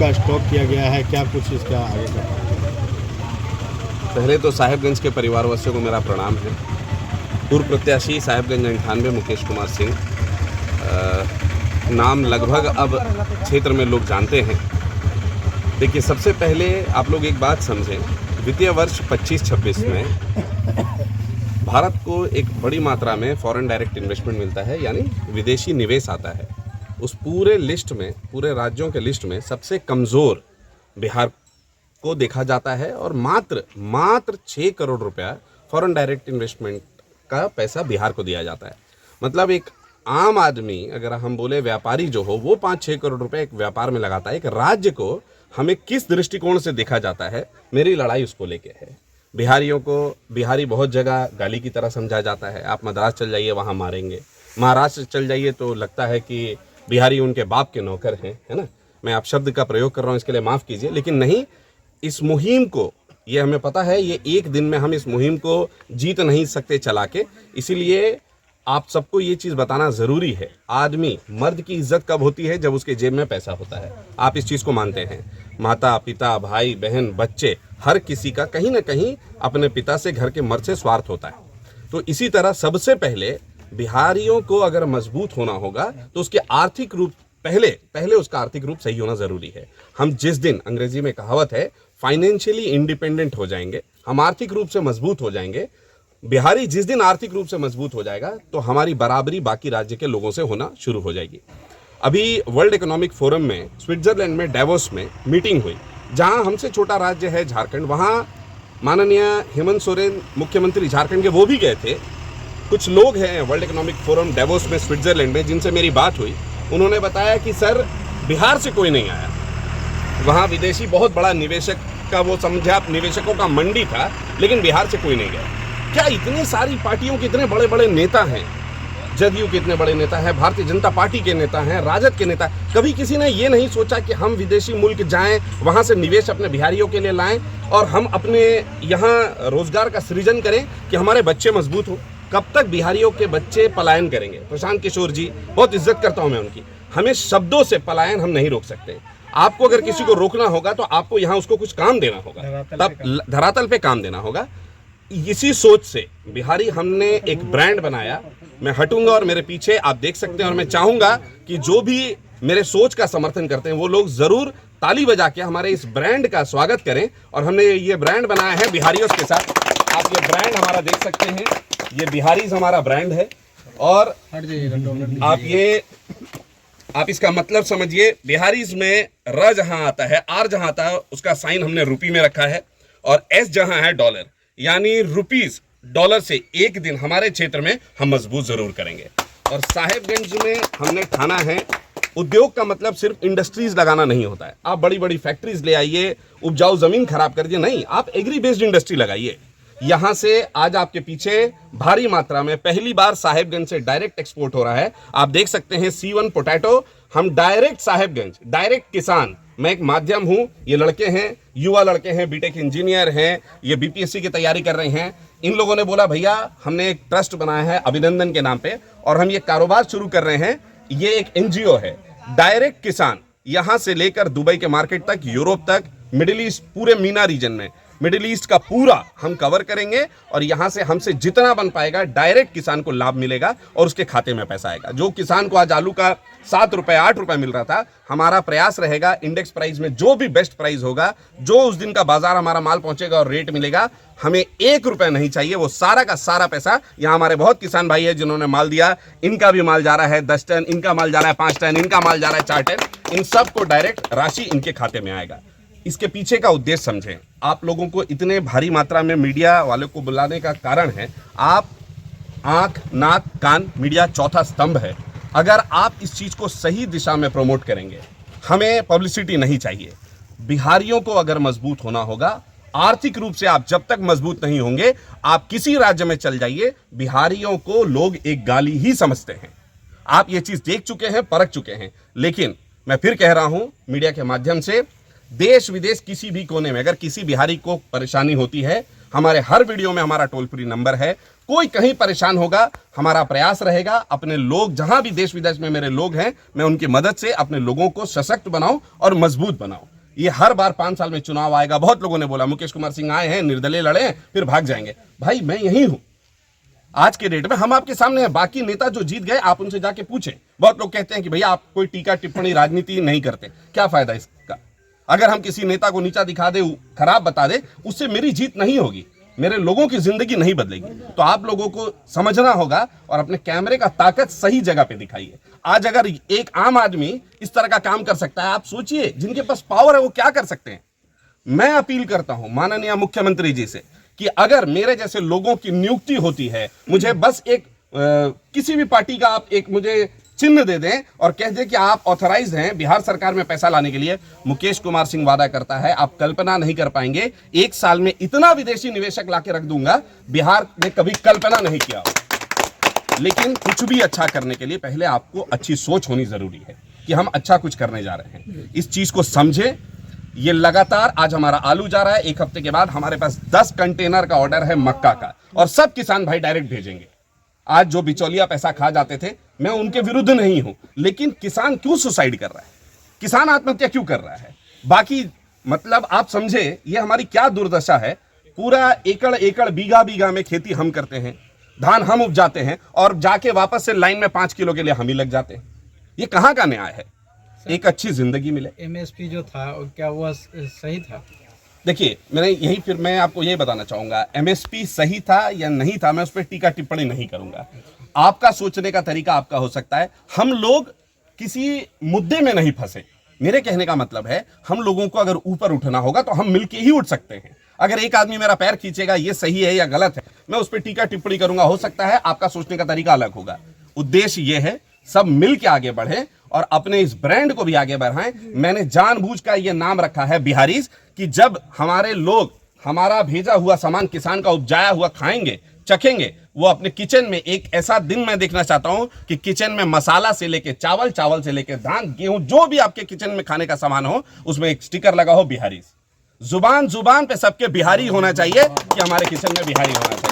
का स्टॉक किया गया है, क्या कुछ इसका आगे का? पहले तो साहेबगंज के परिवार वासियों को मेरा प्रणाम है। पूर्व प्रत्याशी साहेबगंज 98 मुकेश कुमार सिंह, नाम लगभग अब क्षेत्र में लोग जानते हैं। देखिए, सबसे पहले आप लोग एक बात समझें, वित्तीय वर्ष 25-26 में भारत को एक बड़ी मात्रा में फॉरेन डायरेक्ट इन्वेस्टमेंट मिलता है, यानी विदेशी निवेश आता है। उस पूरे लिस्ट में, पूरे राज्यों के लिस्ट में सबसे कमज़ोर बिहार को देखा जाता है और मात्र 6 करोड़ रुपया फॉरेन डायरेक्ट इन्वेस्टमेंट का पैसा बिहार को दिया जाता है। मतलब एक आम आदमी, अगर हम बोले व्यापारी जो हो, वो 5-6 करोड़ रुपए एक व्यापार में लगाता है। एक राज्य को हमें किस दृष्टिकोण से देखा जाता है, मेरी लड़ाई उसको लेके है। बिहारियों को, बिहारी बहुत जगह गाली की तरह समझा जाता है। आप मद्रास चल जाइए, वहाँ मारेंगे। महाराष्ट्र चल जाइए तो लगता है कि बिहारी उनके बाप के नौकर हैं, है ना। मैं आप शब्द का प्रयोग कर रहा हूँ, इसके लिए माफ़ कीजिए, लेकिन नहीं, इस मुहिम को, ये हमें पता है, ये एक दिन में हम इस मुहिम को जीत नहीं सकते चला के। इसीलिए आप सबको ये चीज़ बताना ज़रूरी है, आदमी, मर्द की इज्जत कब होती है? जब उसके जेब में पैसा होता है। आप इस चीज़ को मानते हैं। माता पिता, भाई बहन, बच्चे, हर किसी का कहीं ना कहीं अपने पिता से, घर के मर्द से स्वार्थ होता है। तो इसी तरह सबसे पहले बिहारियों को अगर मजबूत होना होगा तो उसके आर्थिक रूप, पहले उसका आर्थिक रूप सही होना ज़रूरी है। हम जिस दिन, अंग्रेजी में कहावत है, फाइनेंशियली इंडिपेंडेंट हो जाएंगे, हम आर्थिक रूप से मजबूत हो जाएंगे। बिहारी जिस दिन आर्थिक रूप से मजबूत हो जाएगा तो हमारी बराबरी बाकी राज्य के लोगों से होना शुरू हो जाएगी। अभी वर्ल्ड इकोनॉमिक फोरम में स्विट्जरलैंड में डेवोस में मीटिंग हुई, जहां हमसे छोटा राज्य है झारखंड, वहां माननीय हेमंत सोरेन मुख्यमंत्री झारखंड के, वो भी गए थे। कुछ लोग हैं वर्ल्ड इकोनॉमिक फोरम डेवोस में स्विट्जरलैंड में, जिनसे मेरी बात हुई। उन्होंने बताया कि सर, बिहार से कोई नहीं आया, वहाँ विदेशी बहुत बड़ा निवेशक का, वो समझे आप, निवेशकों का मंडी था, लेकिन बिहार से कोई नहीं गया। क्या इतनी सारी पार्टियों के इतने बड़े बड़े नेता हैं, जदयू के इतने बड़े नेता हैं, भारतीय जनता पार्टी के नेता हैं, राजद के नेता, कभी किसी ने ये नहीं सोचा कि हम विदेशी मुल्क जाएं, वहाँ से निवेश अपने बिहारियों के लिए लाएं और हम अपने यहाँ रोजगार का सृजन करें कि हमारे बच्चे मजबूत हों? कब तक बिहारियों के बच्चे पलायन करेंगे? प्रशांत किशोर जी, बहुत इज्जत करता हूँ मैं उनकी, हमें शब्दों से पलायन हम नहीं रोक सकते। आपको अगर किसी को रोकना होगा तो आपको यहाँ उसको कुछ काम देना होगा, तब धरातल पे काम देना होगा। इसी सोच से बिहारी हमने एक ब्रांड बनाया। मैं हटूंगा और मेरे पीछे आप देख सकते हैं, और मैं चाहूंगा कि जो भी मेरे सोच का समर्थन करते हैं वो लोग जरूर ताली बजा के हमारे इस ब्रांड का स्वागत करें। और हमने ये ब्रांड बनाया है बिहारियों के साथ। आप ये ब्रांड हमारा देख सकते हैं, ये बिहारीज हमारा ब्रांड है। और आप इसका मतलब समझिए, बिहारीज में र जहां आता है, आर जहां आता है, उसका साइन हमने रुपी में रखा है, और एस जहां है डॉलर, यानी रुपीस, डॉलर से एक दिन हमारे क्षेत्र में हम मजबूत जरूर करेंगे। और साहेबगंज में हमने ठाना है, उद्योग का मतलब सिर्फ इंडस्ट्रीज लगाना नहीं होता है। आप बड़ी बड़ी फैक्ट्रीज ले आइए, उपजाऊ जमीन खराब कर दिए, नहीं, आप एग्री बेस्ड इंडस्ट्री लगाइए। यहां से आज आपके पीछे भारी मात्रा में पहली बार साहेबगंज से डायरेक्ट एक्सपोर्ट हो रहा है। आप देख सकते हैं C1 पोटैटो, हम डायरेक्ट साहेबगंज, डायरेक्ट किसान, मैं एक माध्यम हूं, ये लड़के हैं, युवा लड़के हैं, बीटेक इंजीनियर हैं, ये बीपीएससी की तैयारी कर रहे हैं। इन लोगों ने बोला, भैया हमने एक ट्रस्ट बनाया है अभिनंदन के नाम पे, और हम ये कारोबार शुरू कर रहे हैं। ये एक एनजीओ है, डायरेक्ट किसान, यहां से लेकर दुबई के मार्केट तक, यूरोप तक, मिडिल ईस्ट, पूरे मीना रीजन में, मिडिल ईस्ट का पूरा हम कवर करेंगे। और यहां से हमसे जितना बन पाएगा डायरेक्ट किसान को लाभ मिलेगा और उसके खाते में पैसा आएगा। जो किसान को आज आलू का 7 रुपए 8 रुपए मिल रहा था, हमारा प्रयास रहेगा इंडेक्स प्राइस में जो भी बेस्ट प्राइस होगा, जो उस दिन का बाजार हमारा माल पहुंचेगा और रेट मिलेगा, हमें 1 रुपए नहीं चाहिए, वो सारा का सारा पैसा, यहाँ हमारे बहुत किसान भाई है जिन्होंने माल दिया, इनका भी माल जा रहा है 10 टन, इनका माल जा रहा है 5 टन, इनका माल जा रहा है 4 टन, इन सबको डायरेक्ट राशि इनके खाते में आएगा। इसके पीछे का उद्देश्य समझें। आप लोगों को इतने भारी मात्रा में मीडिया वालों को बुलाने का कारण है, आप आंख, नाक, कान, मीडिया चौथा स्तंभ है। अगर आप इस चीज को सही दिशा में प्रमोट करेंगे, हमें पब्लिसिटी नहीं चाहिए। बिहारियों को अगर मजबूत होना होगा, आर्थिक रूप से आप जब तक मजबूत नहीं होंगे, आप किसी राज्य में चल जाइए, बिहारियों को लोग एक गाली ही समझते हैं। आप ये चीज देख चुके हैं, परख चुके हैं। लेकिन मैं फिर कह रहा हूं मीडिया के माध्यम से, देश विदेश किसी भी कोने में अगर किसी बिहारी को परेशानी होती है, हमारे हर वीडियो में हमारा टोल फ्री नंबर है। कोई कहीं परेशान होगा, हमारा प्रयास रहेगा अपने लोग जहां भी देश विदेश में मेरे लोग हैं, मैं उनकी मदद से अपने लोगों को सशक्त बनाऊं और मजबूत बनाऊं। ये हर बार 5 साल में चुनाव आएगा। बहुत लोगों ने बोला मुकेश कुमार सिंह आए हैं, निर्दलीय लड़े हैं, फिर भाग जाएंगे। भाई मैं यही हूं आज के डेट में, हम आपके सामने हैं। बाकी नेता जो जीत गए आप उनसे जाके पूछें। बहुत लोग कहते हैं कि भैया आप कोई टीका टिप्पणी राजनीति नहीं करते, क्या फायदा इसका? अगर हम किसी नेता को नीचा दिखा दे, खराब बता दे, उससे मेरी जीत नहीं होगी, मेरे लोगों की जिंदगी नहीं बदलेगी। तो आप लोगों को समझना होगा और अपने कैमरे का ताकत सही जगह पे दिखाइए। आज अगर एक आम आदमी इस तरह का काम कर सकता है, आप सोचिए जिनके पास पावर है वो क्या कर सकते हैं। मैं अपील करता हूं माननीय मुख्यमंत्री जी से कि अगर मेरे जैसे लोगों की नियुक्ति होती है, मुझे बस एक किसी भी पार्टी का आप एक मुझे चिन्ह दे दें और कह दें कि आप ऑथराइज हैं बिहार सरकार में पैसा लाने के लिए। मुकेश कुमार सिंह वादा करता है, आप कल्पना नहीं कर पाएंगे, 1 साल में इतना विदेशी निवेशक लाके रख दूंगा, बिहार ने कभी कल्पना नहीं किया। लेकिन कुछ भी अच्छा करने के लिए पहले आपको अच्छी सोच होनी जरूरी है कि हम अच्छा कुछ करने जा रहे हैं। इस चीज को समझे। ये लगातार आज हमारा आलू जा रहा है, 1 हफ्ते के बाद हमारे पास 10 कंटेनर का ऑर्डर है मक्का का, और सब किसान भाई डायरेक्ट भेजेंगे। आज जो बिचौलिया पैसा खा जाते थे, मैं उनके विरुद्ध नहीं हूं, लेकिन किसान क्यों सुसाइड कर रहा है, किसान आत्महत्या क्यों कर रहा है? बाकी मतलब आप समझे ये हमारी क्या दुर्दशा है। पूरा एकड़ एकड़ बीघा बीघा में खेती हम करते हैं, धान हम उपजाते हैं, और जाके वापस से लाइन में 5 किलो के लिए हम ही लग जाते हैं। ये कहां का न्याय है? एक अच्छी जिंदगी मिले। एमएसपी जो था क्या वो सही था? देखिए मैं आपको यही बताना चाहूंगा, एमएसपी सही था या नहीं था, मैं उस पर टीका टिप्पणी नहीं करूंगा। आपका सोचने का तरीका आपका हो सकता है। हम लोग किसी मुद्दे में नहीं फंसे। मेरे कहने का मतलब है, हम लोगों को अगर ऊपर उठना होगा तो हम मिलके ही उठ सकते हैं। अगर एक आदमी मेरा पैर खींचेगा ये सही है या गलत है, मैं उस पर टीका टिप्पणी करूंगा। हो सकता है आपका सोचने का तरीका अलग होगा। उद्देश्य ये है सब मिल के आगे बढ़े और अपने इस ब्रांड को भी आगे बढ़ाएं। मैंने जानबूझकर ये नाम रखा है बिहारीज, कि जब हमारे लोग हमारा भेजा हुआ सामान किसान का उपजाया हुआ खाएंगे, चखेंगे, वो अपने किचन में एक ऐसा दिन मैं देखना चाहता हूं कि किचन में मसाला से लेके चावल, चावल से लेके धान, गेहूं, जो भी आपके किचन में खाने का सामान हो, उसमें एक स्टिकर लगा हो बिहारीज। जुबान जुबान पे सबके बिहारी होना चाहिए कि हमारे किचन में बिहारी होना चाहिए।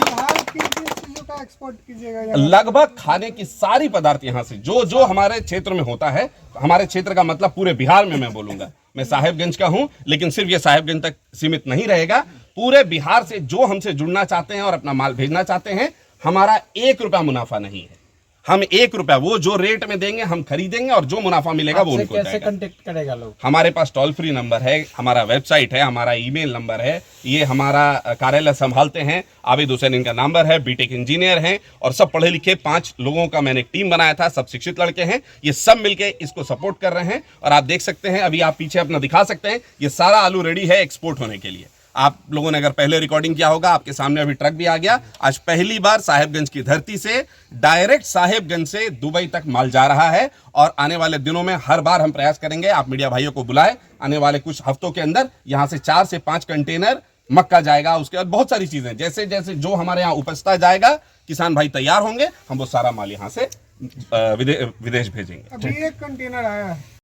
एक्सपोर्ट कीजिएगा? लगभग खाने की सारी पदार्थ यहाँ से जो जो हमारे क्षेत्र में होता है, हमारे क्षेत्र का मतलब पूरे बिहार में मैं बोलूंगा। मैं साहेबगंज का हूं, लेकिन सिर्फ ये साहेबगंज तक सीमित नहीं रहेगा। पूरे बिहार से जो हमसे जुड़ना चाहते हैं और अपना माल भेजना चाहते हैं, हमारा 1 रुपया मुनाफा नहीं है। हम 1 रुपया, वो जो रेट में देंगे हम खरीदेंगे, और जो मुनाफा मिलेगा वो उनको कैसे कांटेक्ट करेगा लोग? हमारे पास टोल फ्री नंबर है, हमारा वेबसाइट है, हमारा ईमेल नंबर है, ये हमारा कार्यालय संभालते हैं आबिद हुसैन इनका नंबर है, बीटेक इंजीनियर हैं, और सब पढ़े लिखे 5 लोगों का मैंने एक टीम बनाया था, सब शिक्षित लड़के हैं। ये सब मिलके इसको सपोर्ट कर रहे हैं। और आप देख सकते हैं, अभी आप पीछे अपना दिखा सकते हैं, ये सारा आलू रेडी है एक्सपोर्ट होने के लिए। आप लोगों ने अगर पहले रिकॉर्डिंग किया होगा, आपके सामने अभी ट्रक भी आ गया। आज पहली बार साहेबगंज की धरती से डायरेक्ट साहेबगंज से दुबई तक माल जा रहा है, और आने वाले दिनों में हर बार हम प्रयास करेंगे, आप मीडिया भाइयों को बुलाएं, आने वाले कुछ हफ्तों के अंदर यहां से 4 से 5 कंटेनर मक्का जाएगा। उसके बाद बहुत सारी चीजें, जैसे जैसे जो हमारे यहाँ उपजता जाएगा, किसान भाई तैयार होंगे, हम वो सारा माल यहाँ से विदेश भेजेंगे। अभी 1 कंटेनर आया है।